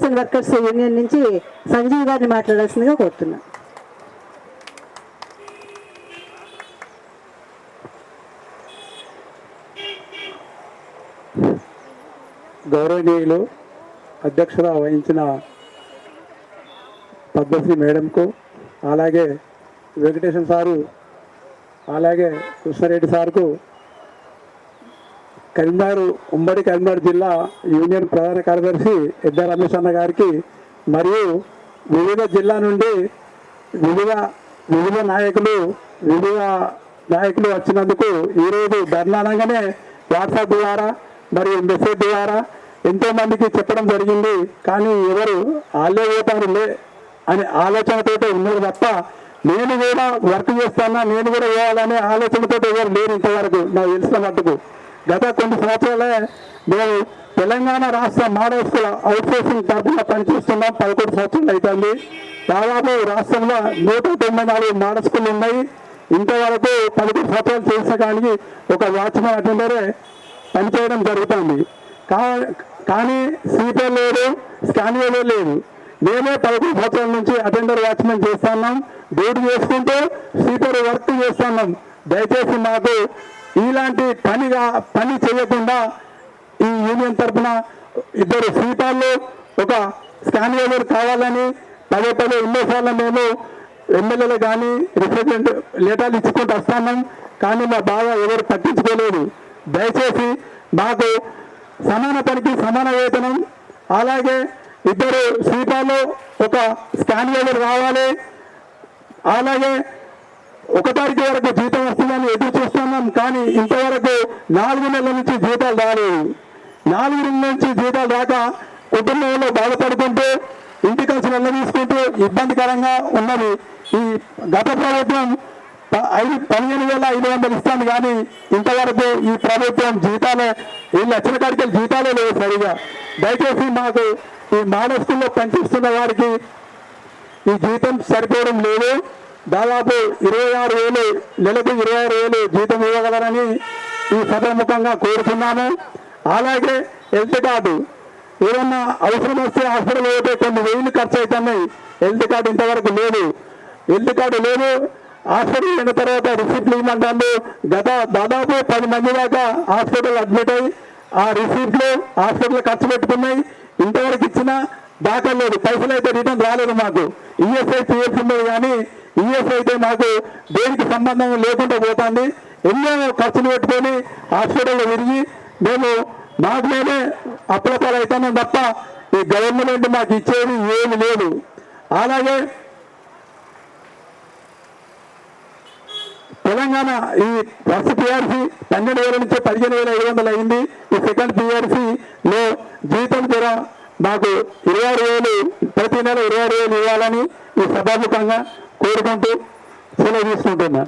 Sanitation workers union నుంచి సంజీవ్ గారిని మాట్లాడాల్సిందిగా కోరుతున్నాను. గౌరవనీయులు అధ్యక్షత వహించిన పద్మశ్రీ మేడంకు, అలాగే వెంకటేశ్వర సారు, అలాగే కృష్ణారెడ్డి సార్కు, ఉమ్మడి కరీంనగర్ జిల్లా యూనియన్ ప్రధాన కార్యదర్శి ఎద్ద రమేష్ అన్న గారికి, మరియు వివిధ జిల్లా నుండి వివిధ నాయకులు వచ్చినందుకు ఈరోజు ధర్నానంగానే వాట్సాప్ ద్వారా మరియు మెసేజ్ ద్వారా ఎంతోమందికి చెప్పడం జరిగింది. కానీ ఎవరు వాళ్ళే పోతారులే అనే ఆలోచనతో ఉన్నారు తప్ప నేను కూడా వర్క్ చేస్తానా, నేను కూడా వేయాలనే ఆలోచనతో ఎవరు లేరు ఇంతవరకు నాకు తెలిసిన మట్టుకు. గత కొన్ని సంవత్సరాలే మేము తెలంగాణ రాష్ట్ర మోడల్ స్కూల్ అవుట్సోర్సింగ్ తరఫున పనిచేస్తున్నాం. 11 సంవత్సరాలు అవుతుంది. దాదాపు రాష్ట్రంలో 194 మోడల్ స్కూళ్ళు ఉన్నాయి. ఇంతవరకు 11 సంవత్సరాలు చేసిన కానీ ఒక వాచ్మెన్ అటెండరే పనిచేయడం జరుగుతుంది. కానీ సీపర్ లేదు, స్కానియర్ లేదు. మేమే 11 సంవత్సరాల నుంచి అటెండర్ వాచ్మెన్ చేస్తున్నాం, డ్యూటీ చేసుకుంటూ సీపర్ వర్క్ చేస్తున్నాం. దయచేసి మాకు ఇలాంటి పని చేయకుండా ఈ యూనియన్ తరఫున 2 స్వీపర్లు, ఒక స్కానియర్ కావాలని పదే ఎన్నోసార్లు మేము ఎమ్మెల్యేలు కానీ రిప్రజెంట్ లెటర్లు ఇచ్చుకుంటూ వస్తున్నాం. కానీ మా బాగా ఎవరు పట్టించుకోలేదు. దయచేసి మాకు సమాన పనికి సమాన వేతనం, అలాగే 2 స్వీపర్లు, ఒక స్కానియర్ రావాలి. అలాగే 1 తారీఖు వరకు జీతం వస్తుందని ఎదురు చూస్తున్నాం. కానీ ఇంతవరకు 4 నెలల నుంచి జీతాలు రాలేదు. 4 నెలల నుంచి జీతాలు రాక కుటుంబంలో బాధపడుకుంటూ ఇంటికి వచ్చి నెల తీసుకుంటూ ఇబ్బందికరంగా ఉన్నది. ఈ గత ప్రభుత్వం 15,500 ఇస్తాను, కానీ ఇంతవరకు ఈ ప్రభుత్వం జీతాలే, వీళ్ళు వచ్చిన కాడికి జీతాలే లేవు సరిగా. దయచేసి మాకు ఈ మోడల్ స్కూల్లో పనిచేస్తున్న వారికి ఈ జీతం సరిపోవడం లేదు. దాదాపు 26,000, నెలకు 26,000 జీతం ఇవ్వగలరని ఈ సభాముఖంగా కోరుతున్నాము. అలాగే హెల్త్ కార్డు, ఏదన్నా అవసరం వస్తే హాస్పిటల్ పోతే కొన్ని వేలు ఖర్చు అవుతున్నాయి. హెల్త్ కార్డు ఇంతవరకు లేదు. హెల్త్ కార్డు లేదు. హాస్పిటల్ అయిన తర్వాత రిసిప్ట్లు ఇవ్వమంటారు. దాదాపు 10 మంది దాకా హాస్పిటల్ అడ్మిట్ అయ్యి ఆ రిసిప్ట్లు హాస్పిటల్ ఖర్చు పెట్టుకున్నాయి. ఇంతవరకు ఇచ్చిన దాఖలు లేదు. పైసలు అయితే రిటర్న్ రాలేదు మాకు. ఈఎస్ఐ పిఎఫ్ ఉన్నది, కానీ ఈఎస్ఐ అయితే మాకు దేనికి సంబంధం లేకుండా పోతుంది. ఎన్నో ఖర్చులు పెట్టుకొని హాస్పిటల్లో తిరిగి మాకు మేమే అప్లపాలు అవుతున్నాం తప్ప ఈ గవర్నమెంట్ మాకు ఇచ్చేది ఏమి లేదు. అలాగే తెలంగాణ ఈ ఫస్ట్ పిఆర్సీ 12,000 నుంచి 15,500 అయింది. ఈ సెకండ్ పిఆర్సీలో జీతం కూడా మాకు 26,000, ప్రతి నెల 26,000 ఇవ్వాలని ఈ సభాముఖంగా కోరుకుంటూ సెలవు తీసుకుంటున్నా.